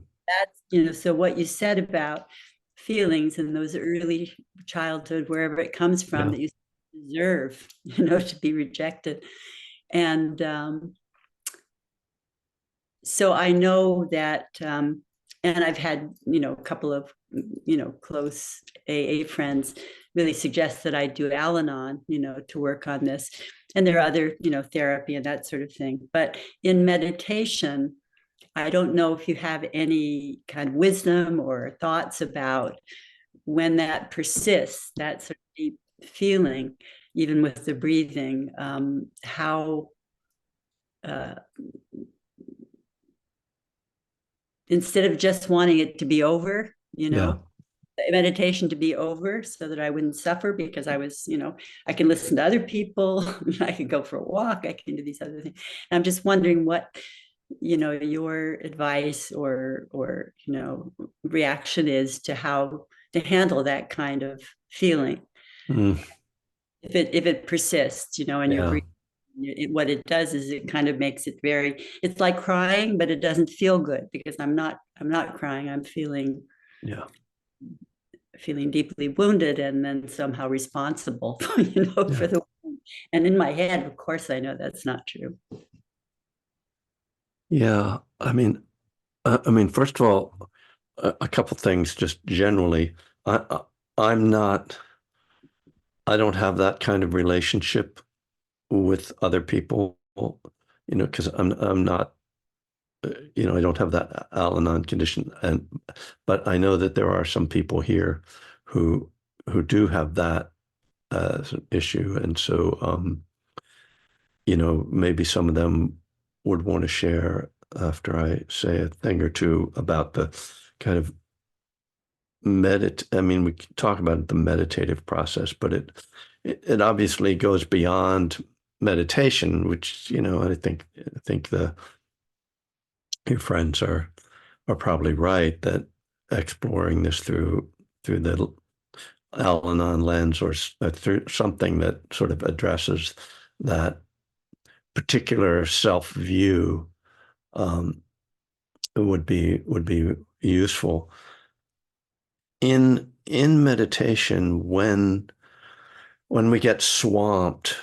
S6: that's, so what you said about feelings in those early childhood, wherever it comes from, that you deserve, to be rejected. And so I know that, and I've had, a couple of, close AA friends really suggest that I do Al-Anon, to work on this. And there are other, therapy and that sort of thing. But in meditation, I don't know if you have any kind of wisdom or thoughts about when that persists, that sort of deep feeling, even with the breathing, how instead of just wanting it to be over,
S1: Yeah.
S6: meditation to be over so that I wouldn't suffer, because I was, I can listen to other people, I can go for a walk, I can do these other things. And I'm just wondering what, your advice or reaction is to how to handle that kind of feeling.
S1: Mm,
S6: If it persists, and you're
S1: yeah.
S6: breathing. What it does is it kind of makes it it's like crying, but it doesn't feel good, because I'm not crying. I'm feeling
S1: Yeah.
S6: deeply wounded and then somehow responsible,
S1: Yeah.
S6: for the wound. And in my head, of course, I know that's not true.
S1: Yeah. First of all, a couple things just generally. I'm not, I don't have that kind of relationship with other people, because I'm not, I don't have that Al-Anon condition. But I know that there are some people here who do have that as an issue. And so, maybe some of them would want to share after I say a thing or two about the kind of we can talk about the meditative process, but it obviously goes beyond meditation, which, I think your friends are probably right that exploring this through the Al-Anon lens, or through something that sort of addresses that particular self-view, um, would be useful in meditation when we get swamped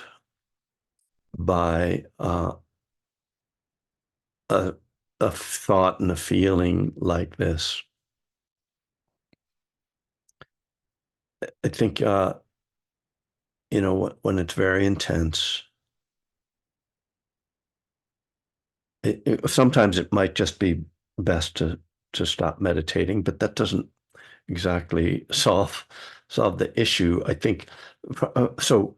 S1: by a thought and a feeling like this. I think when it's very intense, sometimes it might just be best to stop meditating, but that doesn't exactly solve the issue. I think so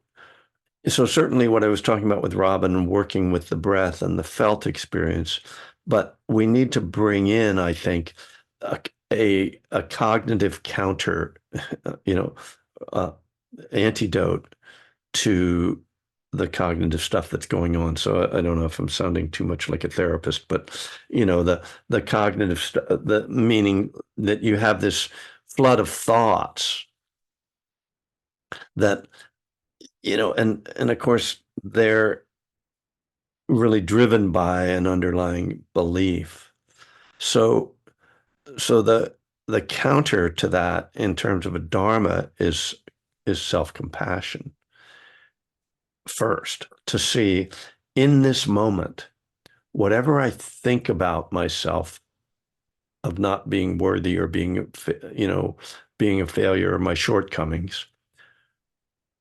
S1: certainly what I was talking about with Robin, working with the breath and the felt experience, but we need to bring in, I think, a cognitive counter, you know, uh, antidote to the cognitive stuff that's going on. So I don't know if I'm sounding too much like a therapist, but the cognitive the meaning that you have this flood of thoughts that, and of course they're really driven by an underlying belief. So the counter to that in terms of a dharma is self-compassion first, to see in this moment, whatever I think about myself of not being worthy or being a failure or my shortcomings,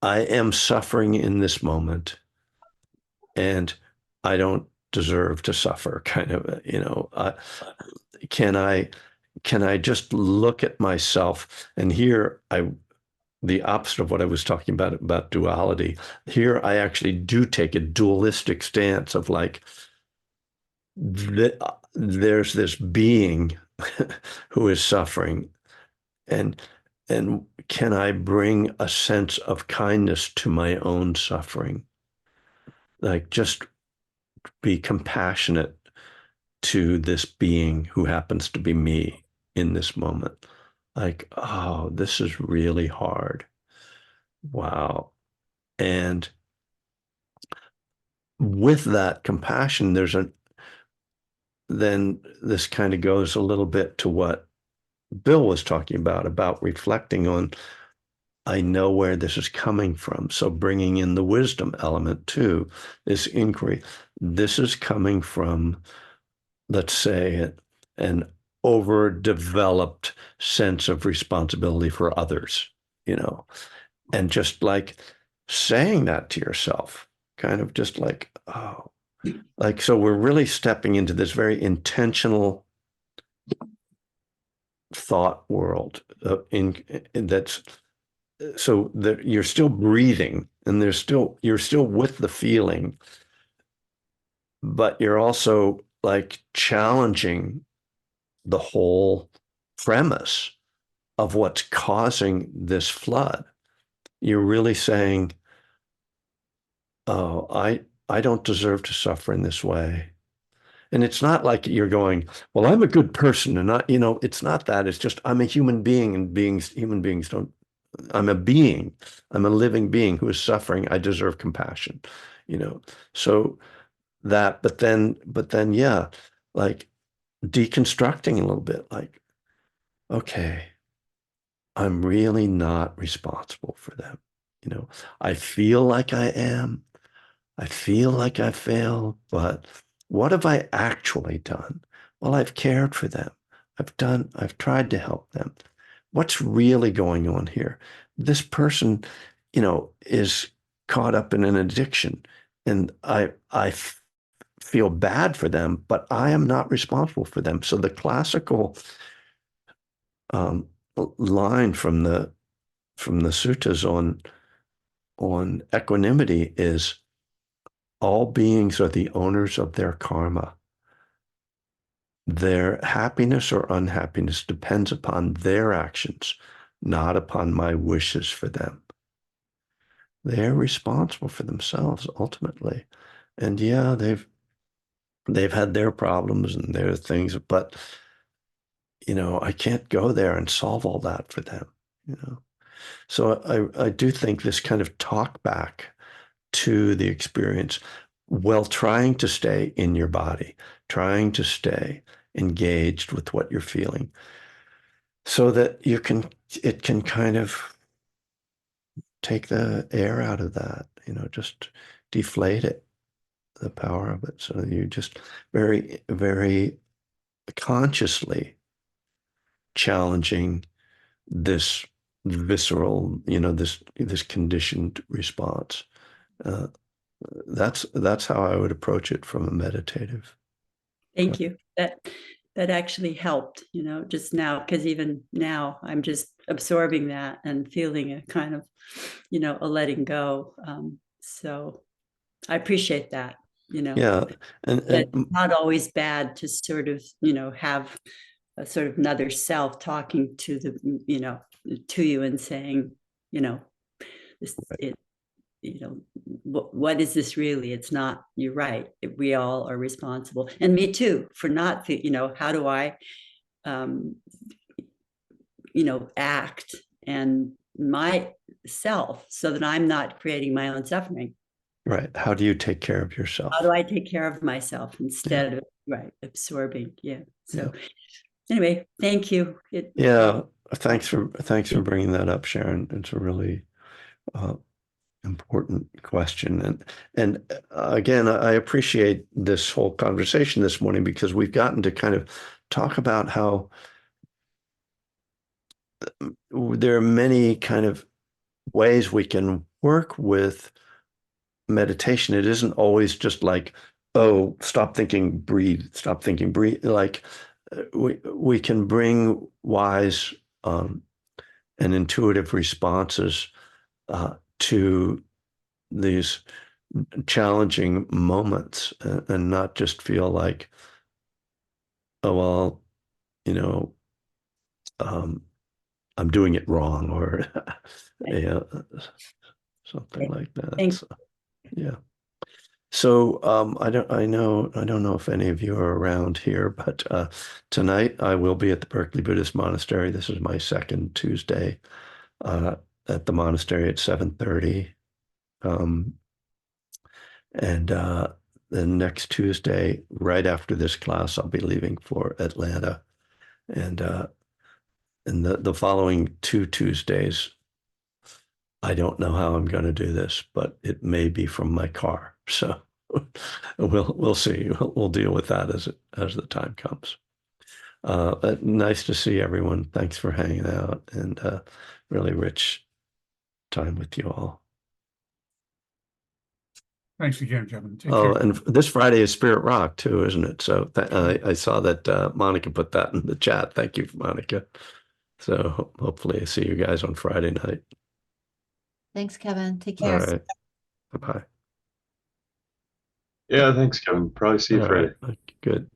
S1: I am suffering in this moment, and I don't deserve to suffer, kind of, can I just look at myself, and here the opposite of what I was talking about duality. Here I actually do take a dualistic stance of like, there's this being who is suffering, and can I bring a sense of kindness to my own suffering? Like, just be compassionate to this being who happens to be me in this moment. Like, oh, this is really hard. Wow. And with that compassion, then this kind of goes a little bit to what Bill was talking about reflecting on, I know where this is coming from. So bringing in the wisdom element too, this inquiry. This is coming from, let's say, an overdeveloped sense of responsibility for others, and just like saying that to yourself, kind of just like, oh, like, so we're really stepping into this very intentional thought world, in that's, so that you're still breathing, and you're still with the feeling, but you're also like challenging the whole premise of what's causing this flood. You're really saying, oh, I don't deserve to suffer in this way. And it's not like you're going, well, I'm a good person, and it's not that. It's just I'm a human being, and human beings don't. I'm a being. I'm a living being who is suffering. I deserve compassion, So but then, yeah, like deconstructing a little bit, like, okay, I'm really not responsible for them. I feel like I am. I feel like I failed, but what have I actually done? Well, I've cared for them. I've tried to help them. What's really going on here? This person, is caught up in an addiction, and I feel bad for them, but I am not responsible for them. So the classical um, line from the suttas on equanimity is, all beings are the owners of their karma. Their happiness or unhappiness depends upon their actions, not upon my wishes for them. They're responsible for themselves ultimately. And yeah, they've had their problems and their things, but I can't go there and solve all that for them. So I do think this kind of talk back to the experience while trying to stay in your body, trying to stay engaged with what you're feeling, so that it can kind of take the air out of that, just deflate it, the power of it. So you just very, very consciously challenging this visceral, this conditioned response. Uh, that's how I would approach it from a meditative.
S6: Thank you. That actually helped, just now, because even now I'm just absorbing that and feeling a kind of, a letting go. So I appreciate that,
S1: Yeah.
S6: that
S1: And
S6: it's not always bad to sort of, have a sort of another self talking to to you and saying, this,
S1: Right.
S6: what is this really? It's not, you're right. We all are responsible. And me too, for not, how do I, act and myself so that I'm not creating my own suffering.
S1: Right. How do you take care of yourself?
S6: How do I take care of myself instead of absorbing? Yeah. So anyway, thank you.
S1: Yeah. Thanks for bringing that up, Sharon. It's a really important question. And again, I appreciate this whole conversation this morning, because we've gotten to kind of talk about how there are many kind of ways we can work with meditation. It isn't always just like, oh, stop thinking, breathe, stop thinking, breathe. Like we can bring wise and intuitive responses to these challenging moments, and not just feel like, oh, well, I'm doing it wrong, or yeah, something like that.
S6: Thanks.
S1: So, yeah. So I don't know if any of you are around here, but tonight I will be at the Berkeley Buddhist Monastery. This is my second Tuesday at the monastery at 7:30. And then next Tuesday, right after this class, I'll be leaving for Atlanta. And the following 2 Tuesdays, I don't know how I'm going to do this, but it may be from my car. So we'll see. We'll deal with that as the time comes. But nice to see everyone. Thanks for hanging out, and really rich time with you all.
S3: Thanks again, Kevin. Take
S1: Oh,
S3: care.
S1: and this Friday is Spirit Rock too, isn't it? So I saw that Monica put that in the chat. Thank you, Monica. So hopefully I see you guys on Friday night.
S7: Thanks, Kevin. Take
S1: All
S7: care.
S1: right. Bye-bye.
S8: Yeah, thanks, Kevin. Probably see you
S1: All
S8: Friday.
S1: right. Good.